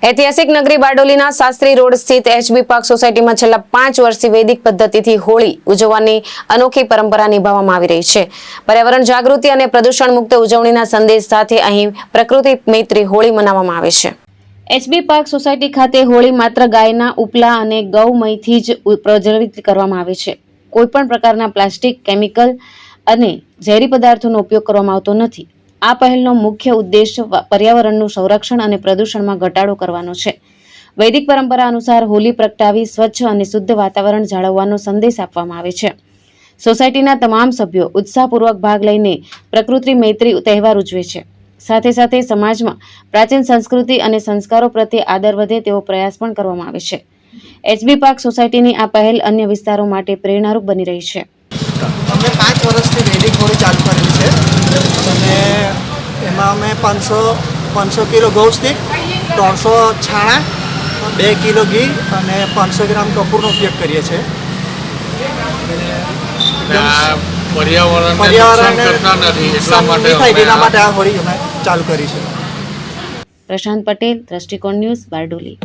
ऐतिहासिक नगरी बारडोलीना शास्त्री रोड स्थित एचबी पार्क सोसायटी में छेल्ला 5 वर्षथी वैदिक पद्धतिथी होळी उजवવાની अनोखी परंपरा निभावવામાં આવી રહી છે। पर्यावरण जागृति અને प्रदूषण मुक्त उजवણીના संदेश સાથે અહીં प्रकृति मैत्री होळी मनावવામાં આવે છે। एचबी पार्क सोसायटी खाते होळी मात्र गायना उपला અને ગૌમયથી જ પ્રજ્વલિત કરવામાં આવે છે। કોઈપણ પ્રકારના પ્લાસ્ટિક, કેમિકલ અને ઝેરી પદાર્થોનો ઉપયોગ કરવામાં આવતો નથી। આ પહેલનો મુખ્ય ઉદ્દેશ પર્યાવરણનું સંરક્ષણ અને પ્રદૂષણમાં ઘટાડો કરવાનો છે। વૈદિક પરંપરા અનુસાર હોલી પ્રગટાવી સ્વચ્છ અને શુદ્ધ વાતાવરણ જાળવવાનો સંદેશ આપવામાં આવે છે। સોસાયટીના તમામ સભ્યો ઉત્સાહપૂર્વક ભાગ લઈને પ્રકૃતિ મૈત્રી તહેવાર ઉજવે છે। સાથે સાથે સમાજમાં પ્રાચીન સંસ્કૃતિ અને સંસ્કારો પ્રત્યે આદર વધે તેવો પ્રયાસ પણ કરવામાં આવે છે। એચબી પાર્ક સોસાયટીની આ પહેલ અન્ય વિસ્તારો માટે પ્રેરણારૂપ બની રહી છે। અમે 5 વર્ષથી વૈદિક હોળી ચાલુ કરેલી છે અને એમાં અમે 500 કિલો ગૌસ્તિક, 300 છાણા, 2 કિલો ઘી અને 500 ગ્રામ કપૂરનો ઉપયોગ કરીએ છીએ। પર્યાવરણને નુકસાન નહીં થાય તેના માટે આ હોળી અમે ચાલુ કરી છે। પ્રશાંત પટેલ, દ્રષ્ટિકોણ ન્યૂઝ, બારડોલી।